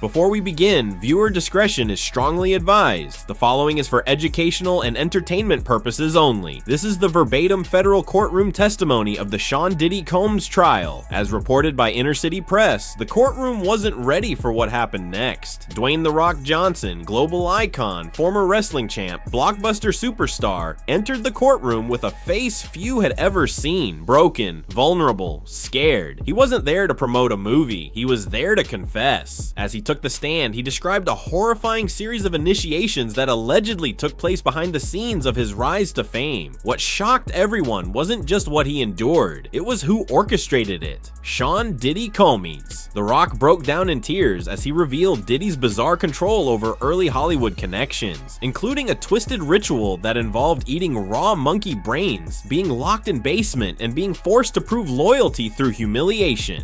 Before we begin, viewer discretion is strongly advised. The following is for educational and entertainment purposes only. This is the verbatim federal courtroom testimony of the Sean Diddy Combs trial. As reported by Inner City Press, the courtroom wasn't ready for what happened next. Dwayne "The Rock" Johnson, global icon, former wrestling champ, blockbuster superstar, entered the courtroom with a face few had ever seen. Broken, vulnerable, scared. He wasn't there to promote a movie. He was there to confess. As he took the stand, he described a horrifying series of initiations that allegedly took place behind the scenes of his rise to fame. What shocked everyone wasn't just what he endured, it was who orchestrated it. Sean Diddy Combs. The Rock broke down in tears as he revealed Diddy's bizarre control over early Hollywood connections, including a twisted ritual that involved eating raw monkey brains, being locked in basement, and being forced to prove loyalty through humiliation.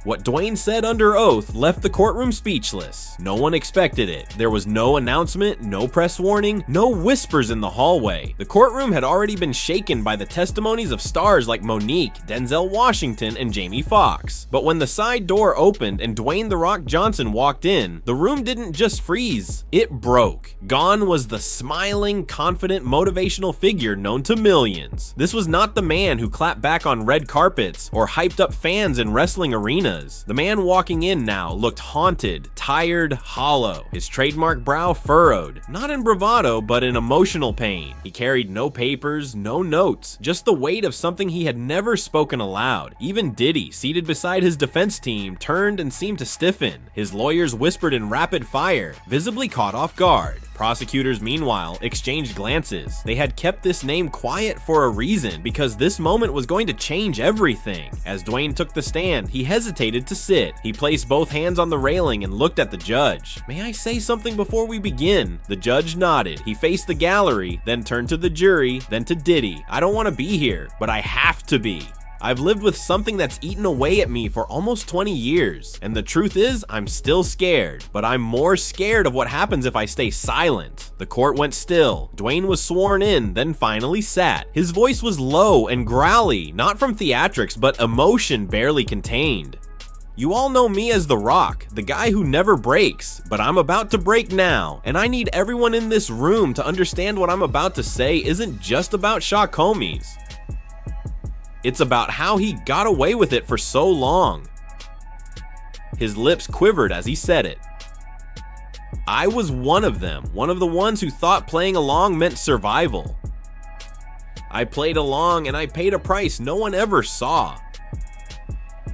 What Dwayne said under oath left the courtroom speechless. No one expected it. There was no announcement, no press warning, no whispers in the hallway. The courtroom had already been shaken by the testimonies of stars like Monique, Denzel Washington, and Jamie Foxx. But when the side door opened and Dwayne "The Rock" Johnson walked in, the room didn't just freeze, it broke. Gone was the smiling, confident, motivational figure known to millions. This was not the man who clapped back on red carpets or hyped up fans in wrestling arenas. The man walking in now looked haunted, tired, hollow, his trademark brow furrowed, not in bravado, but in emotional pain. He carried no papers, no notes, just the weight of something he had never spoken aloud. Even Diddy, seated beside his defense team, turned and seemed to stiffen. His lawyers whispered in rapid fire, visibly caught off guard. Prosecutors, meanwhile, exchanged glances. They had kept this name quiet for a reason, because this moment was going to change everything. As Dwayne took the stand, he hesitated to sit. He placed both hands on the railing and looked at the judge. "May I say something before we begin?" The judge nodded. He faced the gallery, then turned to the jury, then to Diddy. "I don't want to be here, but I have to be. I've lived with something that's eaten away at me for almost 20 years, and the truth is, I'm still scared, but I'm more scared of what happens if I stay silent." The court went still. Dwayne was sworn in, then finally sat. His voice was low and growly, not from theatrics, but emotion barely contained. "You all know me as The Rock, the guy who never breaks, but I'm about to break now, and I need everyone in this room to understand what I'm about to say isn't just about Sean Combs. It's about how he got away with it for so long." His lips quivered as he said it. "I was one of them, one of the ones who thought playing along meant survival. I played along and I paid a price no one ever saw."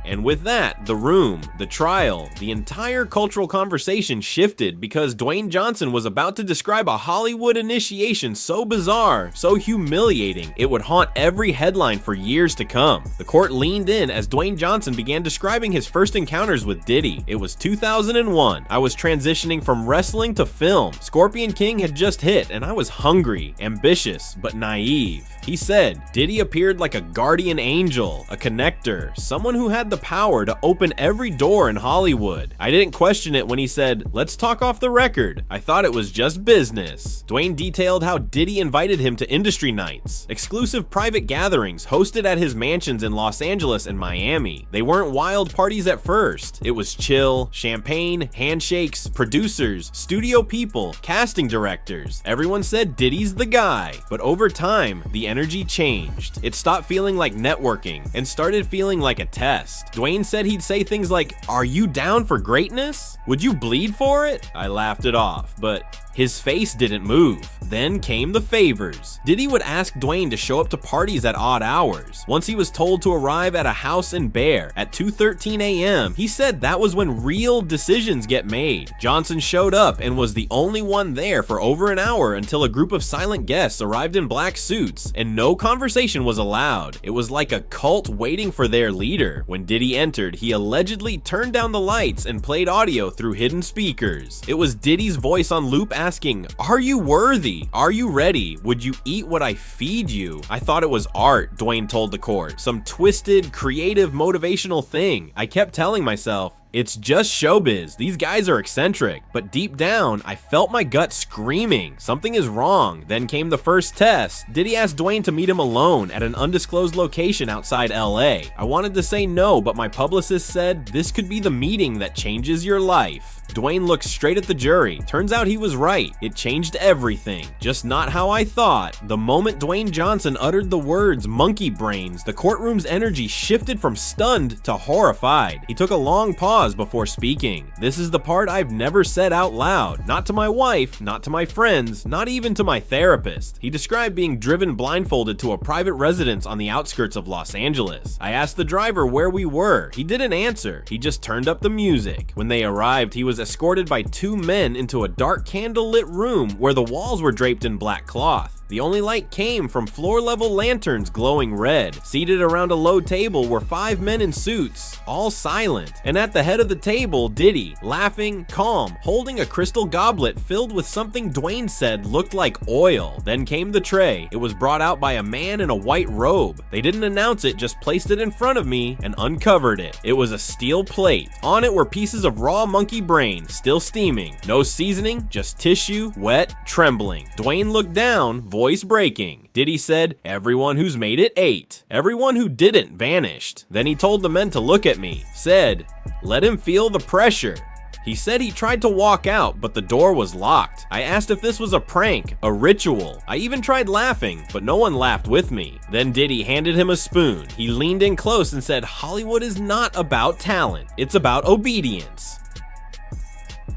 And with that, the room, the trial, the entire cultural conversation shifted because Dwayne Johnson was about to describe a Hollywood initiation so bizarre, so humiliating, it would haunt every headline for years to come. The court leaned in as Dwayne Johnson began describing his first encounters with Diddy. "It was 2001. I was transitioning from wrestling to film. Scorpion King had just hit and I was hungry, ambitious, but naive." He said, "Diddy appeared like a guardian angel, a connector, someone who had the power to open every door in Hollywood. I didn't question it when he said, 'Let's talk off the record.' I thought it was just business." Dwayne detailed how Diddy invited him to industry nights, exclusive private gatherings hosted at his mansions in Los Angeles and Miami. They weren't wild parties at first. It was chill, champagne, handshakes, producers, studio people, casting directors. Everyone said Diddy's the guy. But over time, the energy changed. It stopped feeling like networking and started feeling like a test. Dwayne said he'd say things like, "Are you down for greatness? Would you bleed for it?" I laughed it off, but his face didn't move. Then came the favors. Diddy would ask Dwayne to show up to parties at odd hours. Once he was told to arrive at a house in Bear at 2:13 a.m., he said that was when real decisions get made. Johnson showed up and was the only one there for over an hour until a group of silent guests arrived in black suits, and no conversation was allowed. It was like a cult waiting for their leader. When Diddy entered, he allegedly turned down the lights and played audio through hidden speakers. It was Diddy's voice on loop asking, "Are you worthy? Are you ready? Would you eat what I feed you?" I thought it was art, Dwayne told the court. Some twisted, creative, motivational thing. I kept telling myself, It's just showbiz. These guys are eccentric. But deep down, I felt my gut screaming. Something is wrong. Then came the first test. Diddy asked Dwayne to meet him alone at an undisclosed location outside LA. I wanted to say no, but my publicist said this could be the meeting that changes your life. Dwayne looked straight at the jury. Turns out he was right. It changed everything. Just not how I thought. The moment Dwayne Johnson uttered the words monkey brains, the courtroom's energy shifted from stunned to horrified. He took a long pause before speaking. This is the part I've never said out loud. Not to my wife, not to my friends, not even to my therapist. He described being driven blindfolded to a private residence on the outskirts of Los Angeles. I asked the driver where we were. He didn't answer. He just turned up the music. When they arrived, he was escorted by two men into a dark candlelit room where the walls were draped in black cloth. The only light came from floor-level lanterns glowing red. Seated around a low table were 5 men in suits, all silent. And at the head of the table, Diddy, laughing, calm, holding a crystal goblet filled with something Dwayne said looked like oil. Then came the tray. It was brought out by a man in a white robe. They didn't announce it, just placed it in front of me and uncovered it. It was a steel plate. On it were pieces of raw monkey brain, still steaming. No seasoning, just tissue, wet, trembling. Dwayne looked down, voice breaking. Diddy said, "Everyone who's made it ate. Everyone who didn't vanished." Then he told the men to look at me. Said, "Let him feel the pressure." He said he tried to walk out, but the door was locked. I asked if this was a prank, a ritual. I even tried laughing, but no one laughed with me. Then Diddy handed him a spoon. He leaned in close and said, "Hollywood is not about talent. It's about obedience."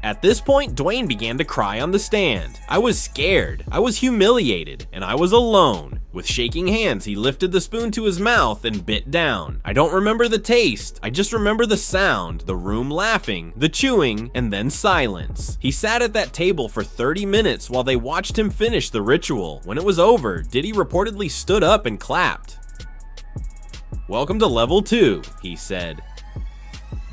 At this point, Dwayne began to cry on the stand. I was scared, I was humiliated, and I was alone. With shaking hands, he lifted the spoon to his mouth and bit down. I don't remember the taste, I just remember the sound, the room laughing, the chewing, and then silence. He sat at that table for 30 minutes while they watched him finish the ritual. When it was over, Diddy reportedly stood up and clapped. "Welcome to level 2, he said.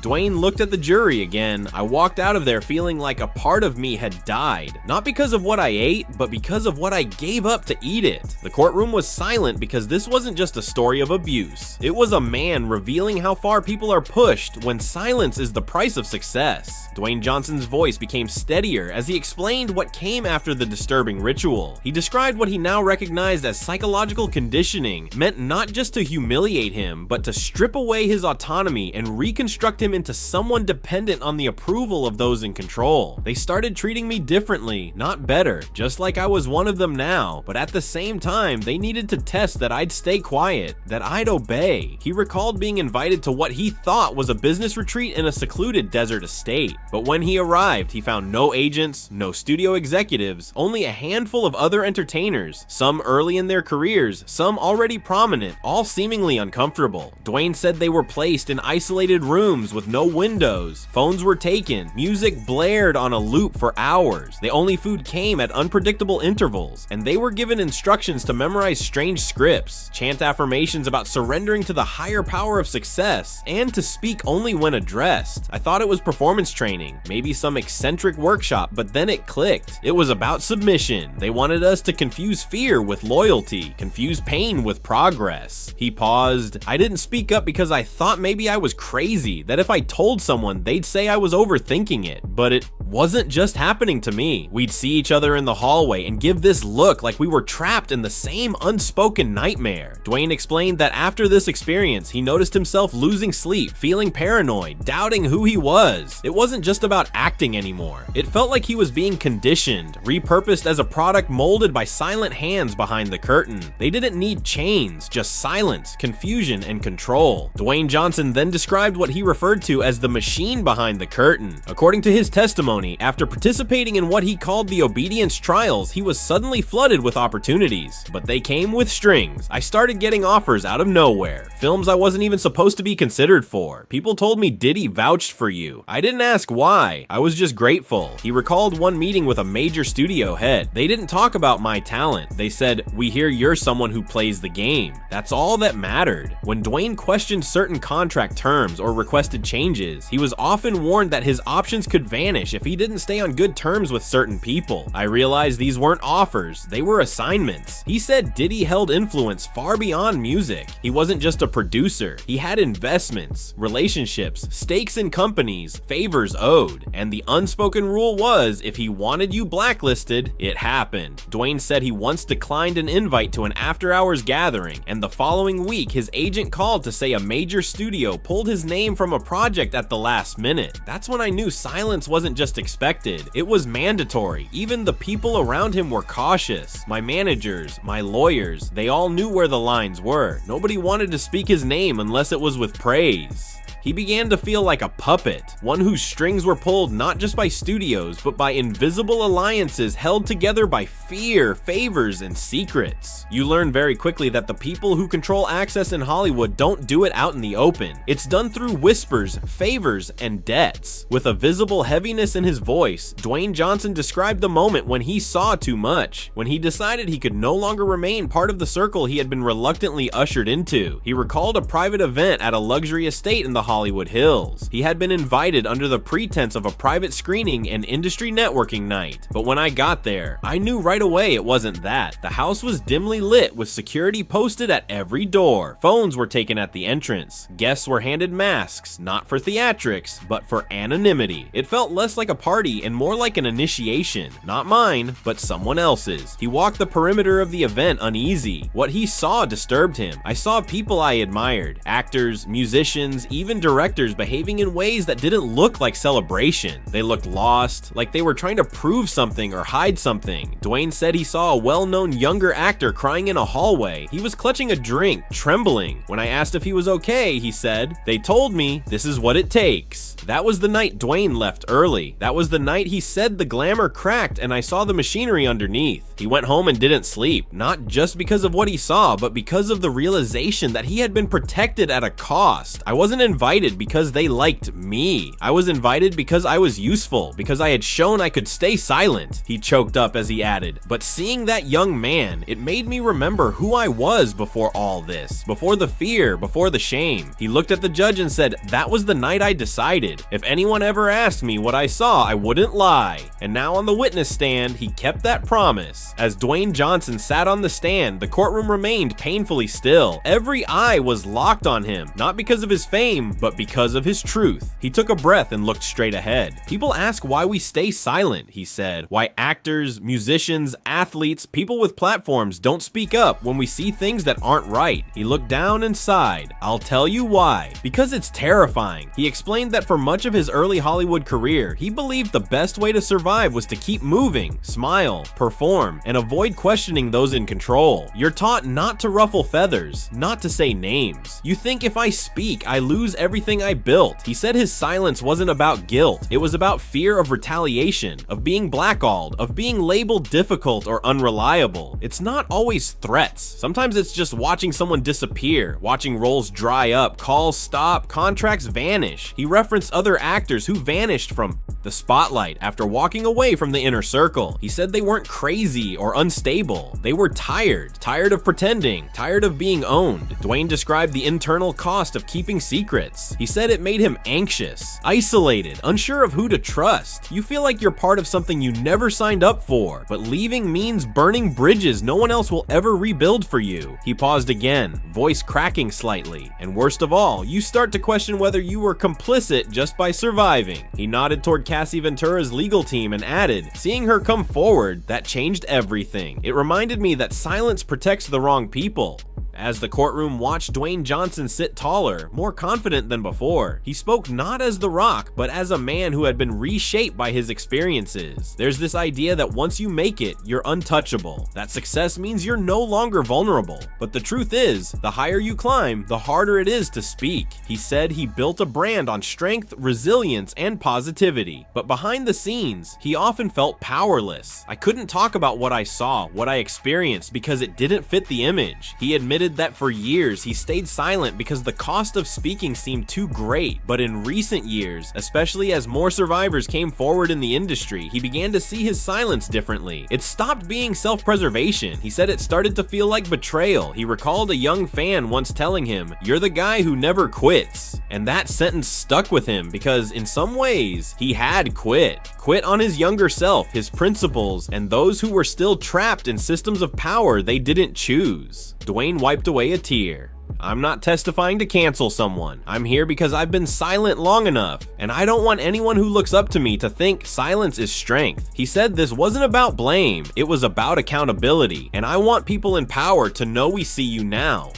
Dwayne looked at the jury again. I walked out of there feeling like a part of me had died. Not because of what I ate, but because of what I gave up to eat it. The courtroom was silent because this wasn't just a story of abuse. It was a man revealing how far people are pushed when silence is the price of success. Dwayne Johnson's voice became steadier as he explained what came after the disturbing ritual. He described what he now recognized as psychological conditioning, meant not just to humiliate him, but to strip away his autonomy and reconstruct him into someone dependent on the approval of those in control. They started treating me differently, not better, just like I was one of them now, but at the same time, they needed to test that I'd stay quiet, that I'd obey. He recalled being invited to what he thought was a business retreat in a secluded desert estate, but when he arrived, he found no agents, no studio executives, only a handful of other entertainers, some early in their careers, some already prominent, all seemingly uncomfortable. Dwayne said they were placed in isolated rooms with no windows. Phones were taken. Music blared on a loop for hours. The only food came at unpredictable intervals, and they were given instructions to memorize strange scripts, chant affirmations about surrendering to the higher power of success, and to speak only when addressed. I thought it was performance training, maybe some eccentric workshop, but then it clicked. It was about submission. They wanted us to confuse fear with loyalty, confuse pain with progress. He paused. I didn't speak up because I thought maybe I was crazy, that if I told someone, they'd say I was overthinking it, but it wasn't just happening to me. We'd see each other in the hallway and give this look like we were trapped in the same unspoken nightmare. Dwayne explained that after this experience, he noticed himself losing sleep, feeling paranoid, doubting who he was. It wasn't just about acting anymore. It felt like he was being conditioned, repurposed as a product molded by silent hands behind the curtain. They didn't need chains, just silence, confusion, and control. Dwayne Johnson then described what he referred to as the machine behind the curtain. According to his testimony, after participating in what he called the obedience trials, he was suddenly flooded with opportunities, but they came with strings. I started getting offers out of nowhere, films I wasn't even supposed to be considered for. People told me Diddy vouched for you. I didn't ask why, I was just grateful. He recalled one meeting with a major studio head. They didn't talk about my talent. They said, "We hear you're someone who plays the game." That's all that mattered. When Dwayne questioned certain contract terms or requested changes. He was often warned that his options could vanish if he didn't stay on good terms with certain people. I realized these weren't offers, they were assignments. He said Diddy held influence far beyond music. He wasn't just a producer, he had investments, relationships, stakes in companies, favors owed, and the unspoken rule was if he wanted you blacklisted, it happened. Dwayne said he once declined an invite to an after-hours gathering, and the following week his agent called to say a major studio pulled his name from a project at the last minute. That's when I knew silence wasn't just expected, it was mandatory. Even the people around him were cautious. My managers, my lawyers, they all knew where the lines were. Nobody wanted to speak his name unless it was with praise. He began to feel like a puppet, one whose strings were pulled not just by studios, but by invisible alliances held together by fear, favors, and secrets. You learn very quickly that the people who control access in Hollywood don't do it out in the open. It's done through whispers, favors, and debts. With a visible heaviness in his voice, Dwayne Johnson described the moment when he saw too much, when he decided he could no longer remain part of the circle he had been reluctantly ushered into. He recalled a private event at a luxury estate in the Hollywood Hills. He had been invited under the pretense of a private screening and industry networking night. But when I got there, I knew right away it wasn't that. The house was dimly lit with security posted at every door. Phones were taken at the entrance. Guests were handed masks, not for theatrics, but for anonymity. It felt less like a party and more like an initiation. Not mine, but someone else's. He walked the perimeter of the event uneasy. What he saw disturbed him. I saw people I admired, actors, musicians, even directors behaving in ways that didn't look like celebration. They looked lost, like they were trying to prove something or hide something. Dwayne said he saw a well-known younger actor crying in a hallway. He was clutching a drink, trembling. When I asked if he was okay, he said, "They told me this is what it takes." That was the night Dwayne left early. That was the night he said the glamour cracked and I saw the machinery underneath. He went home and didn't sleep, not just because of what he saw, but because of the realization that he had been protected at a cost. I wasn't invited because they liked me. I was invited because I was useful, because I had shown I could stay silent. He choked up as he added, "But seeing that young man, it made me remember who I was before all this, before the fear, before the shame." He looked at the judge and said, "That was the night I decided. If anyone ever asked me what I saw, I wouldn't lie." And now on the witness stand, he kept that promise. As Dwayne Johnson sat on the stand, the courtroom remained painfully still. Every eye was locked on him, not because of his fame, but because of his truth. He took a breath and looked straight ahead. "People ask why we stay silent," he said. "Why actors, musicians, athletes, people with platforms don't speak up when we see things that aren't right." He looked down and sighed. "I'll tell you why. Because it's terrifying." He explained that for much of his early Hollywood career, he believed the best way to survive was to keep moving, smile, perform, and avoid questioning those in control. You're taught not to ruffle feathers, not to say names. You think if I speak, I lose everything I built. He said his silence wasn't about guilt. It was about fear of retaliation, of being blackballed, of being labeled difficult or unreliable. It's not always threats. Sometimes it's just watching someone disappear, watching roles dry up, calls stop, contracts vanish. He referenced other actors who vanished from the spotlight after walking away from the inner circle. He said they weren't crazy or unstable. They were tired of pretending, tired of being owned. Dwayne described the internal cost of keeping secrets. He said it made him anxious, isolated, unsure of who to trust. You feel like you're part of something you never signed up for, but leaving means burning bridges no one else will ever rebuild for you. He paused again, voice cracking slightly, and worst of all, you start to question whether you were complicit just by surviving. He nodded toward Cassie Ventura's legal team and added, "Seeing her come forward, that changed everything. It reminded me that silence protects the wrong people." As the courtroom watched Dwayne Johnson sit taller, more confident than before, he spoke not as The Rock, but as a man who had been reshaped by his experiences. There's this idea that once you make it, you're untouchable, that success means you're no longer vulnerable. But the truth is, the higher you climb, the harder it is to speak. He said he built a brand on strength, resilience, and positivity. But behind the scenes, he often felt powerless. "I couldn't talk about what I saw, what I experienced, because it didn't fit the image." He admitted admitted that for years he stayed silent because the cost of speaking seemed too great, but in recent years, especially as more survivors came forward in the industry, he began to see his silence differently. It stopped being self-preservation. He said it started to feel like betrayal. He recalled a young fan once telling him, "You're the guy who never quits." And that sentence stuck with him because in some ways, he had quit. Quit on his younger self, his principles, and those who were still trapped in systems of power they didn't choose. Dwayne wiped away a tear. "I'm not testifying to cancel someone. I'm here because I've been silent long enough, and I don't want anyone who looks up to me to think silence is strength." He said this wasn't about blame, it was about accountability, and I want people in power to know we see you now.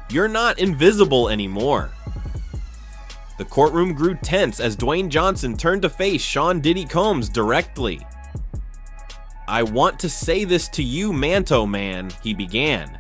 You're not invisible anymore. The courtroom grew tense as Dwayne Johnson turned to face Sean Diddy Combs directly. "I want to say this to you, Manto Man," he began.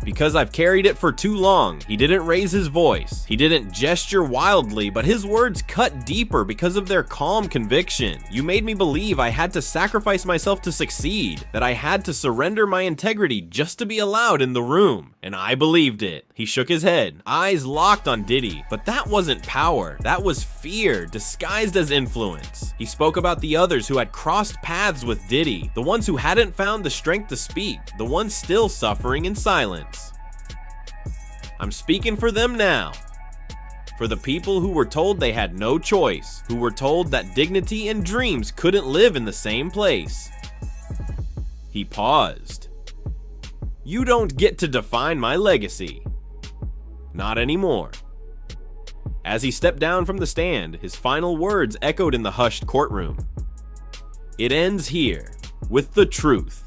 "Because I've carried it for too long." He didn't raise his voice. He didn't gesture wildly, but his words cut deeper because of their calm conviction. "You made me believe I had to sacrifice myself to succeed, that I had to surrender my integrity just to be allowed in the room. And I believed it." He shook his head, eyes locked on Diddy. But that wasn't power. That was fear, disguised as influence. He spoke about the others who had crossed paths with Diddy, the ones who hadn't found the strength to speak, the ones still suffering in silence. "I'm speaking for them now. For the people who were told they had no choice, who were told that dignity and dreams couldn't live in the same place." He paused. "You don't get to define my legacy. Not anymore." As he stepped down from the stand, his final words echoed in the hushed courtroom. "It ends here, with the truth."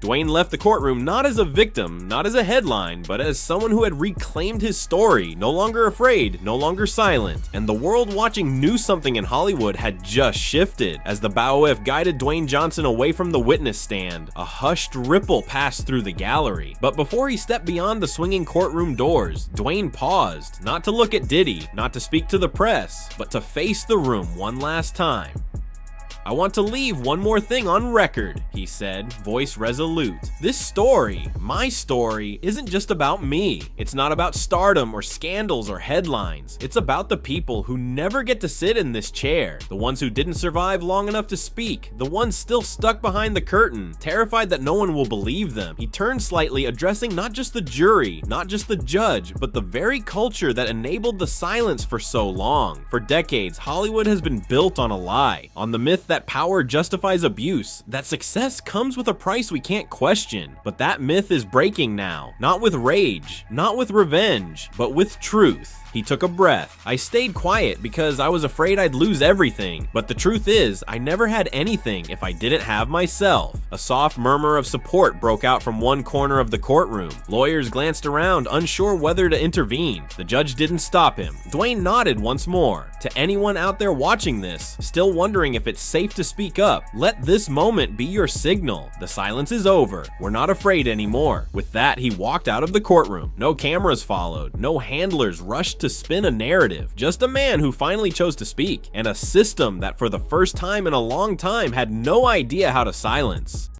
Dwayne left the courtroom not as a victim, not as a headline, but as someone who had reclaimed his story, no longer afraid, no longer silent. And the world watching knew something in Hollywood had just shifted. As the BOF guided Dwayne Johnson away from the witness stand, a hushed ripple passed through the gallery. But before he stepped beyond the swinging courtroom doors, Dwayne paused, not to look at Diddy, not to speak to the press, but to face the room one last time. "I want to leave one more thing on record," he said, voice resolute. "This story, my story, isn't just about me. It's not about stardom or scandals or headlines. It's about the people who never get to sit in this chair, the ones who didn't survive long enough to speak, the ones still stuck behind the curtain, terrified that no one will believe them." He turned slightly, addressing not just the jury, not just the judge, but the very culture that enabled the silence for so long. For decades, Hollywood has been built on a lie, on the myth that power justifies abuse, that success comes with a price we can't question. But that myth is breaking now, not with rage, not with revenge, but with truth. He took a breath. "I stayed quiet because I was afraid I'd lose everything, but the truth is, I never had anything if I didn't have myself." A soft murmur of support broke out from one corner of the courtroom. Lawyers glanced around, unsure whether to intervene. The judge didn't stop him. Dwayne nodded once more. "To anyone out there watching this, still wondering if it's safe to speak up, let this moment be your signal. The silence is over. We're not afraid anymore." With that, he walked out of the courtroom. No cameras followed. No handlers rushed to spin a narrative. Just a man who finally chose to speak, and a system that for the first time in a long time had no idea how to silence.